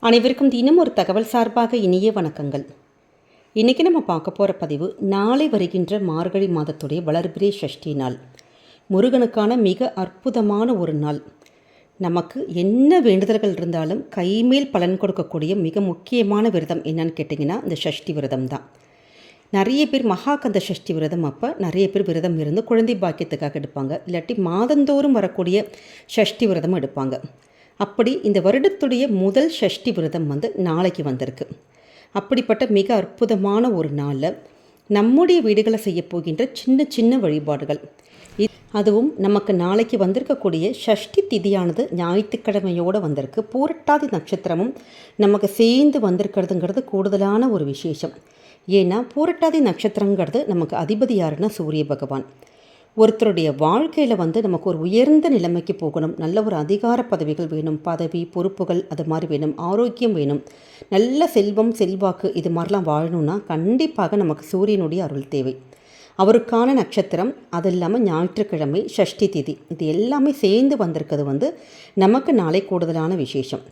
அனைவருக்கும் தினம் ஒரு தகவல் சார்பாக இனிய வணக்கங்கள். இன்றைக்கி நம்ம பார்க்க போகிற பதிவு நாளை வருகின்ற மார்கழி மாதத்துடைய வளர்பிறை சஷ்டி நாள். முருகனுக்கான மிக அற்புதமான ஒரு நாள். நமக்கு என்ன வேண்டுதல்கள் இருந்தாலும் கைமேல் பலன் கொடுக்கக்கூடிய மிக முக்கியமான விரதம் என்னன்னு கேட்டிங்கன்னா இந்த சஷ்டி விரதம் தான். நிறைய பேர் மகாகந்த சஷ்டி விரதம் அப்போ நிறைய பேர் விரதம் இருந்து குழந்தை பாக்கியத்துக்காக எடுப்பாங்க. இல்லாட்டி மாதந்தோறும் வரக்கூடிய சஷ்டி விரதம் எடுப்பாங்க. அப்படி இந்த வருடத்துடைய முதல் சஷ்டி விரதம் நாளைக்கு வந்திருக்கு. அப்படிப்பட்ட மிக அற்புதமான ஒரு நாளில் நம்முடைய வீடுகளை செய்ய போகின்ற சின்ன சின்ன வழிபாடுகள், அதுவும் நமக்கு நாளைக்கு வந்திருக்கக்கூடிய சஷ்டி திதியானது ஞாயிற்றுக்கிழமையோடு வந்திருக்கு. பூரட்டாதி நட்சத்திரமும் நமக்கு சேர்ந்து வந்திருக்கிறதுங்கிறது கூடுதலான ஒரு விசேஷம். ஏன்னா பூரட்டாதி நட்சத்திரங்கிறது நமக்கு அதிபதி யாருன்னா சூரிய பகவான். ஒருத்தருடைய வாழ்க்கையில் நமக்கு ஒரு உயர்ந்த நிலைமைக்கு போகணும், நல்ல ஒரு அதிகார பதவிகள் வேணும், பதவி பொறுப்புகள் அது மாதிரி வேணும், ஆரோக்கியம் வேணும், நல்ல செல்வம் செல்வாக்கு இது மாதிரிலாம் வாழணும்னா கண்டிப்பாக நமக்கு சூரியனுடைய அருள் தேவை. அவருக்கான நட்சத்திரம், அது இல்லாமல் ஞாயிற்றுக்கிழமை சஷ்டி திதி, இது எல்லாமே சேர்ந்து வந்திருக்கிறது நமக்கு நாளை கூடுதலான விசேஷம்.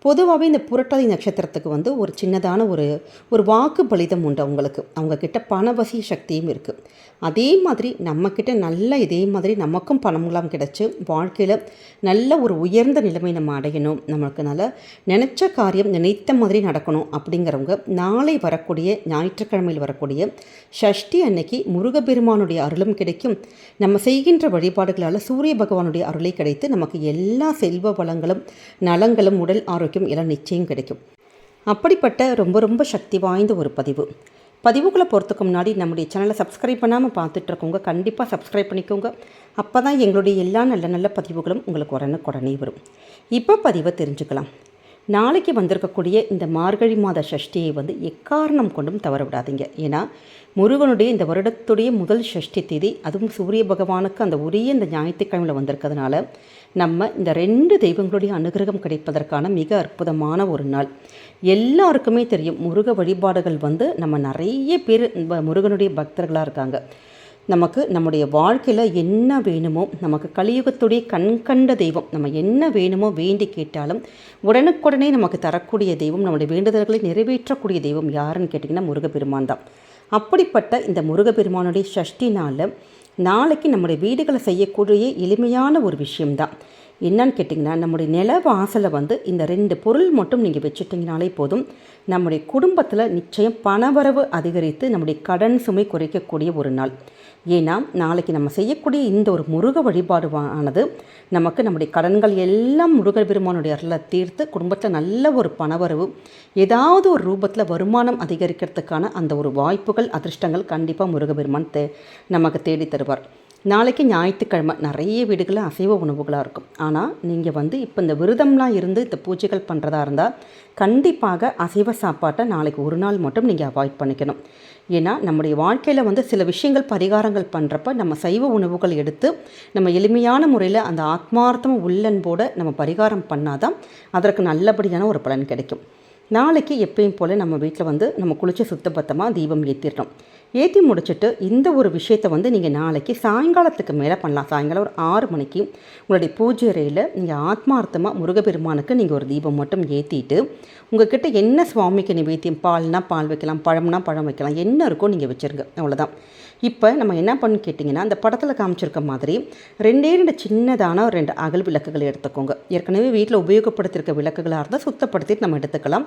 பொதுவாகவே இந்த புரட்டாதி நட்சத்திரத்துக்கு ஒரு சின்னதான ஒரு வாக்கு பலிதம் உண்டு. அவங்கக்கிட்ட பணவசி சக்தியும் இருக்குது. அதே மாதிரி நம்மக்கிட்ட இதே மாதிரி நமக்கும் பணம்லாம் கிடச்சி வாழ்க்கையில் நல்ல ஒரு உயர்ந்த நிலைமை நம்ம அடையணும், நம்மளுக்கு நல்ல நினச்ச காரியம் நினைத்த மாதிரி நடக்கணும் அப்படிங்கிறவங்க நாளை வரக்கூடிய ஞாயிற்றுக்கிழமையில் வரக்கூடிய சஷ்டி அன்னைக்கு முருகப்பெருமானுடைய அருளும் கிடைக்கும். நம்ம செய்கின்ற வழிபாடுகளால் சூரிய பகவானுடைய அருளை கிடைத்து நமக்கு எல்லா செல்வ வளங்களும் நலங்களும் உடல் ஆரோக்கியம் எல்லாம் நிச்சயம் கிடைக்கும். அப்படிப்பட்ட ரொம்ப ரொம்ப சக்தி வாய்ந்த ஒரு பதிவுகளை பொறுத்துக்கு முன்னாடி நம்முடைய சேனலை சப்ஸ்கிரைப் பண்ணாமல் பார்த்துட்ருக்கோங்க, கண்டிப்பாக சப்ஸ்கிரைப் பண்ணிக்கோங்க. அப்போ தான் எங்களுடைய எல்லா நல்ல நல்ல பதிவுகளும் உங்களுக்கு உடனே வரும். இப்போ பதிவை தெரிஞ்சுக்கலாம். நாளைக்கு வந்திருக்கக்கூடிய இந்த மார்கழி மாத சஷ்டியை எக்காரணம் கொண்டும் தவற விடாதீங்க. ஏன்னா முருகனுடைய இந்த வருடத்துடைய முதல் சஷ்டி தேதி, அதுவும் சூரிய பகவானுக்கு அந்த உரிய இந்த ஞாயிற்றுக்கிழமையில் வந்திருக்கிறதுனால நம்ம இந்த 2 தெய்வங்களுடைய அனுகிரகம் கிடைப்பதற்கான மிக அற்புதமான ஒரு நாள். எல்லாருக்குமே தெரியும், முருக வழிபாடுகள் நம்ம நிறைய பேர் முருகனுடைய பக்தர்களாக இருக்காங்க. நமக்கு நம்முடைய வாழ்க்கையில் என்ன வேணுமோ, நமக்கு கலியுகத்துடைய கண்கண்ட தெய்வம், நம்ம என்ன வேணுமோ வேண்டி கேட்டாலும் உடனுக்குடனே நமக்கு தரக்கூடிய தெய்வம், நம்முடைய வேண்டுதல்களை நிறைவேற்றக்கூடிய தெய்வம் யாருன்னு கேட்டிங்கன்னா முருகப்பெருமான் தான். அப்படிப்பட்ட இந்த முருகப்பெருமானுடைய சஷ்டி நாளில் நாளைக்கு நம்முடைய வீடுகளை செய்யக்கூடிய எளிமையான ஒரு விஷயம்தான். என்னன்னு கேட்டிங்கன்னா, நம்முடைய நில வாசலை இந்த 2 பொருள் மட்டும் நீங்கள் வச்சுட்டிங்கனாலே போதும், நம்முடைய குடும்பத்தில் நிச்சயம் பணவரவு அதிகரித்து நம்முடைய கடன் சுமை குறைக்கக்கூடிய ஒரு நாள். ஏன்னா நாளைக்கு நம்ம செய்யக்கூடிய இந்த ஒரு முருக வழிபாடு ஆனது நமக்கு நம்முடைய கடன்கள் எல்லாம் முருகப்பெருமானுடைய அருளை தீர்த்து குடும்பத்தில் நல்ல ஒரு பணவரவு, ஏதாவது ஒரு ரூபத்தில் வருமானம் அதிகரிக்கிறதுக்கான அந்த ஒரு வாய்ப்புகள் அதிர்ஷ்டங்கள் கண்டிப்பாக முருகப்பெருமான் நமக்கு தேடி தருவார். நாளைக்கு ஞாயிற்றுக்கிழமை நிறைய வீடுகளில் அசைவ உணவுகளாக இருக்கும். ஆனால் நீங்கள் இப்போ இந்த விரதம்லாம் இருந்து இந்த பூஜைகள் பண்ணுறதா இருந்தால் கண்டிப்பாக அசைவ சாப்பாட்டை நாளைக்கு ஒரு நாள் மட்டும் நீங்கள் அவாய்ட் பண்ணிக்கணும். ஏன்னா நம்முடைய வாழ்க்கையில் சில விஷயங்கள் பரிகாரங்கள் பண்ணுறப்ப நம்ம சைவ உணவுகள் எடுத்து நம்ம எளிமையான முறையில் அந்த ஆத்மார்த்தமும் உள்ளன்போடு நம்ம பரிகாரம் பண்ணாதான் அதற்கு நல்லபடியான ஒரு பலன் கிடைக்கும். நாளைக்கு எப்பயும் போல் நம்ம வீட்டில் நம்ம குளித்து சுத்தபத்தமாக தீபம் ஏற்றிடணும். ஏற்றி முடிச்சுட்டு இந்த ஒரு விஷயத்தை நீங்கள் நாளைக்கு சாயங்காலத்துக்கு மேலே பண்ணலாம். சாயங்காலம் ஒரு 6 மணிக்கு உங்களுடைய பூஜை அறையில் நீங்கள் ஆத்மார்த்தமாக முருகப்பெருமானுக்கு நீங்கள் ஒரு தீபம் மட்டும் ஏற்றிட்டு உங்கள்கிட்ட என்ன சுவாமிக்கு நிவேத்தியம், பால்னா பால் வைக்கலாம், பழம்னா பழம் வைக்கலாம், என்ன இருக்கோ நீங்கள் வச்சுருங்க, அவ்வளோதான். இப்போ நம்ம என்ன பண்ணு கேட்டிங்கன்னா, அந்த படத்தில் காமிச்சிருக்க மாதிரி 2 சின்னதான 2 அகல் விளக்குகள் எடுத்துக்கோங்க. ஏற்கனவே வீட்டில் உபயோகப்படுத்தியிருக்க விளக்குகளாக இருந்தால் சுத்தப்படுத்திட்டு நம்ம எடுத்துக்கலாம்,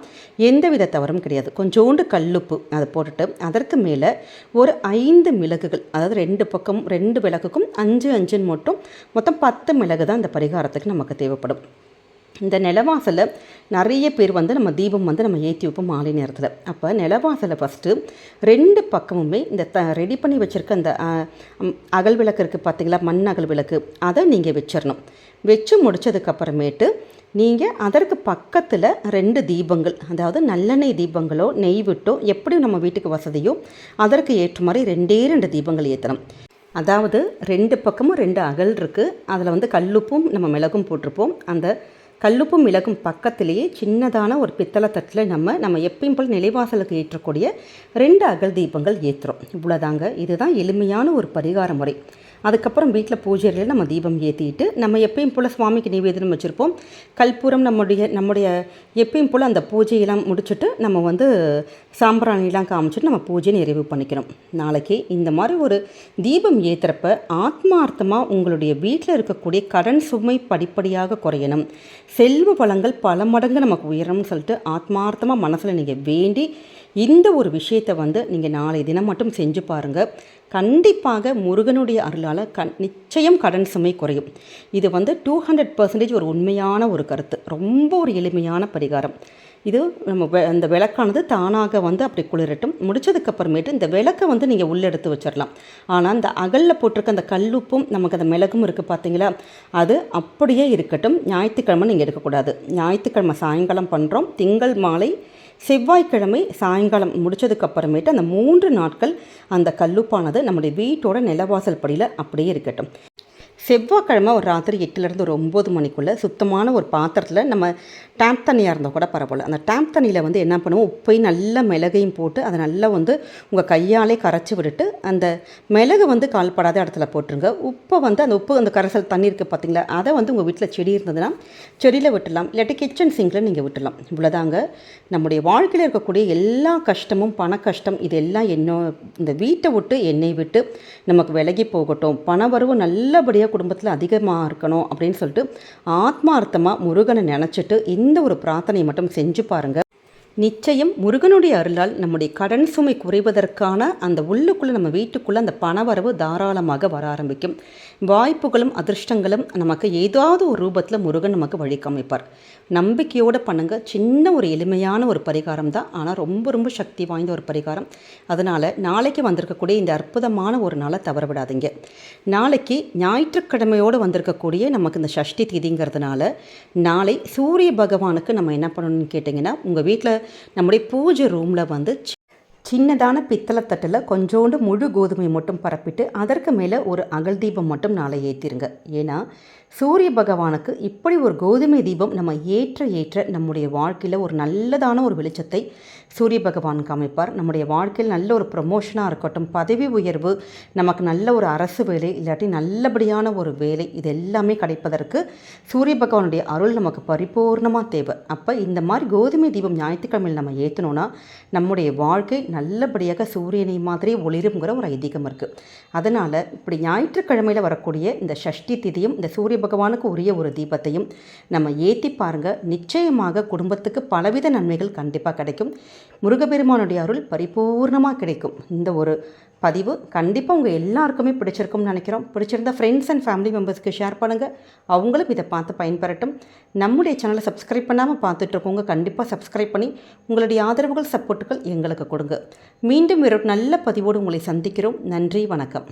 எந்த வித தவறும் கிடையாது. கொஞ்சோண்டு கல்லுப்பு அதை போட்டுட்டு அதற்கு மேலே ஒரு 5 மிளகுகள், அதாவது 2 பக்கம் 2 விளக்குக்கும் 5 மட்டும் மொத்தம் 10 மிளகு தான் இந்த பரிகாரத்துக்கு நமக்கு தேவைப்படும். இந்த நிலவாசலில் நிறைய பேர் நம்ம தீபம் நம்ம ஏற்றி வைப்போம் மாலை நேரத்தில். அப்போ நிலவாசலை ஃபஸ்ட்டு 2 பக்கமுமே இந்த ரெடி பண்ணி வச்சுருக்க அந்த அகல் விளக்கு இருக்குது பார்த்தீங்களா, மண் அகல் விளக்கு, அதை நீங்கள் வச்சிடணும். வச்சு முடித்ததுக்கப்புறமேட்டு நீங்கள் அதற்கு பக்கத்தில் 2 தீபங்கள், அதாவது நல்லெண்ணெய் தீபங்களோ நெய் விட்டோ எப்படி நம்ம வீட்டுக்கு வசதியோ அதற்கு ஏற்ற மாதிரி 2 தீபங்கள் ஏற்றணும். அதாவது 2 பக்கமும் 2 அகல் இருக்குது, அதில் கல்லுப்பும் நம்ம மிளகும் போட்டிருப்போம். அந்த கல்லுப்பும் மிளகும் பக்கத்திலேயே சின்னதான ஒரு பித்தளை தட்டில் நம்ம எப்பயும் போல் நிலைவாசலுக்கு ஏற்றக்கூடிய 2 அகல் தீபங்கள் ஏற்றுறோம். இவ்வளோதாங்க. இதுதான் எளிமையான ஒரு பரிகார முறை. அதுக்கப்புறம் வீட்டில் பூஜை அறையில் நம்ம தீபம் ஏற்றிட்டு நம்ம எப்பயும் போல் சுவாமிக்கு நிவேதனம் வச்சுருப்போம். கற்பூரம் நம்முடைய எப்பயும் போல் அந்த பூஜையெல்லாம் முடிச்சுட்டு நம்ம வந்து சாம்பிராணிலாம் காமிச்சிட்டு நம்ம பூஜையை நிறைவு பண்ணிக்கணும். நாளைக்கு இந்த மாதிரி ஒரு தீபம் ஏற்றுறப்ப ஆத்மார்த்தமாக உங்களுடைய வீட்டில் இருக்கக்கூடிய கடன் சுமை படிப்படியாக குறையணும், செல்வ வளங்கள் பல மடங்கு நமக்கு உயரணும்னு சொல்லிட்டு ஆத்மார்த்தமாக மனசில் நீங்கள் வேண்டி இந்த ஒரு விஷயத்தை வந்து நீங்கள் நாளை தினம் மட்டும் செஞ்சு பாருங்கள். கண்டிப்பாக முருகனுடைய அருளால் நிச்சயம் கடன் சுமை குறையும். இது வந்து 200% ஒரு உண்மையான ஒரு கருத்து. ரொம்ப ஒரு எளிமையான பரிகாரம் இது. நம்ம அந்த விளக்கானது தானாக வந்து அப்படி குளிரட்டும். முடிச்சதுக்கப்புறமேட்டு இந்த விளக்கை வந்து நீங்கள் உள்ளே எடுத்து வச்சிடலாம். ஆனால் அந்த அகலில் போட்டிருக்க அந்த கல்லுப்பும் நமக்கு அந்த மிளகும் இருக்குது பார்த்தீங்களா, அது அப்படியே இருக்கட்டும். ஞாயிற்றுக்கிழமை நீங்கள் எடுக்கக்கூடாது. ஞாயிற்றுக்கிழமை சாயங்காலம் பண்ணுறோம், திங்கள் மாலை செவ்வாய்க்கிழமை சாயங்காலம் முடித்ததுக்கப்புறமேட்டு அந்த 3 நாட்கள் அந்த கல்லுப்பானது நம்முடைய வீட்டோட நிலவாசல் படியில் அப்படியே இருக்கட்டும். செவ்வாய்க்கிழமை ஒரு ராத்திரி 8லேருந்து ஒரு 9 மணிக்குள்ளே சுத்தமான ஒரு பாத்திரத்தில் நம்ம டேப் தண்ணியாக இருந்தால் கூட பரவாயில்ல, அந்த டேப் தண்ணியில் வந்து என்ன பண்ணுவோம், உப்பையும் நல்ல மிளகையும் போட்டு அதை நல்லா வந்து உங்கள் கையாலே கரைச்சி விட்டுட்டு அந்த மிளகு வந்து கால்படாத இடத்துல போட்டுருங்க. உப்பை வந்து அந்த உப்பு அந்த கரைசல் தண்ணி இருக்குது பார்த்திங்களா, அதை வந்து உங்கள் வீட்டில் செடி இருந்ததுன்னா செடியில் விட்டுடலாம், இல்லாட்டி கிச்சன் சிங்கில் நீங்கள் விட்டுடலாம். இவ்வளோதாங்க. நம்முடைய வாழ்க்கையில் இருக்கக்கூடிய எல்லா கஷ்டமும் பண கஷ்டம் இது எல்லாம் இந்த வீட்டை விட்டு என்னை விட்டு நமக்கு விலகி போகட்டும், பண வரவு நல்லபடியாக குடும்பத்தில் அதிகமாக இருக்கணும் அப்படின்னு சொல்லிட்டு ஆத்மார்த்தமாக முருகனை நினச்சிட்டு இந்த ஒரு பிரார்த்தனை மட்டும் செஞ்சு பாருங்கள். நிச்சயம் முருகனுடைய அருளால் நம்முடைய கடன் சுமை குறைவதற்கான அந்த உள்ளுக்குள்ளே நம்ம வீட்டுக்குள்ளே அந்த பணவரவு தாராளமாக வர ஆரம்பிக்கும். வாய்ப்புகளும் அதிர்ஷ்டங்களும் நமக்கு ஏதாவது ஒரு ரூபத்தில் முருகன் நமக்கு வழி காமிப்பார். நம்பிக்கையோடு பண்ணுங்கள். சின்ன ஒரு எளிமையான ஒரு பரிகாரம் தான், ஆனால் ரொம்ப ரொம்ப சக்தி வாய்ந்த ஒரு பரிகாரம். அதனால் நாளைக்கு வந்திருக்கக்கூடிய இந்த அற்புதமான ஒரு நாளை தவற விடாதீங்க. நாளைக்கு ஞாயிற்றுக்கிழமையோடு வந்திருக்கக்கூடிய நமக்கு இந்த சஷ்டி திதிங்கிறதுனால நாளை சூரிய பகவானுக்கு நம்ம என்ன பண்ணணும்னு கேட்டிங்கன்னா, உங்கள் வீட்டில் நம்முடைய பூஜை ரூமில் வந்து சின்னதான பித்தளை தட்டில் கொஞ்சோண்டு முழு கோதுமை மட்டும் பரப்பிட்டு அதற்கு மேலே ஒரு அகல் தீபம் மட்டும் நாளை ஏற்றிருங்க. ஏன்னா சூரிய பகவானுக்கு இப்படி ஒரு கோதுமை தீபம் நம்ம ஏற்ற நம்முடைய வாழ்க்கையில் ஒரு நல்லதான ஒரு வெளிச்சத்தை சூரிய பகவான் காமிப்பார். நம்முடைய வாழ்க்கையில் நல்ல ஒரு ப்ரமோஷனாக இருக்கட்டும், பதவி உயர்வு, நமக்கு நல்ல ஒரு அரசு வேலை, இல்லாட்டி நல்லபடியான ஒரு வேலை, இது எல்லாமே கிடைப்பதற்கு சூரிய பகவானுடைய அருள் நமக்கு பரிபூர்ணமாக தேவை. அப்போ இந்த மாதிரி கோதுமை தீபம் ஞாயிற்றுக்கிழமையில் நம்ம ஏற்றினோன்னா நம்முடைய வாழ்க்கை நல்லபடியாக சூரியனை மாதிரி ஒளிருங்கிற ஒரு ஐதீகம் இருக்குது. அதனால் இப்படி ஞாயிற்றுக்கிழமையில் வரக்கூடிய இந்த சஷ்டி திதியும் இந்த சூரிய பகவானுக்கு உரிய ஒரு தீபத்தையும் நம்ம ஏற்றி பாருங்கள். நிச்சயமாக குடும்பத்துக்கு பலவித நன்மைகள் கண்டிப்பாக கிடைக்கும். முருகப்பெருமானுடைய அருள் பரிபூர்ணமாக கிடைக்கும். இந்த ஒரு பதிவு கண்டிப்பாக உங்கள் எல்லாருக்குமே பிடிச்சிருக்கும்னு நினைக்கிறோம். பிடிச்சிருந்தா ஃப்ரெண்ட்ஸ் அண்ட் ஃபேமிலி மெம்பர்ஸ்க்கு ஷேர் பண்ணுங்கள், அவங்களும் இதை பார்த்து பயன்பெறட்டும். நம்முடைய சேனலை சப்ஸ்கிரைப் பண்ணாமல் பார்த்துட்ருக்கோங்க, கண்டிப்பாக சப்ஸ்கிரைப் பண்ணி உங்களுடைய ஆதரவுகள் சப்போர்ட்டுகள் எங்களுக்கு கொடுங்க. மீண்டும் ஒரு நல்ல பதிவோடு உங்களை சந்திக்கிறோம். நன்றி, வணக்கம்.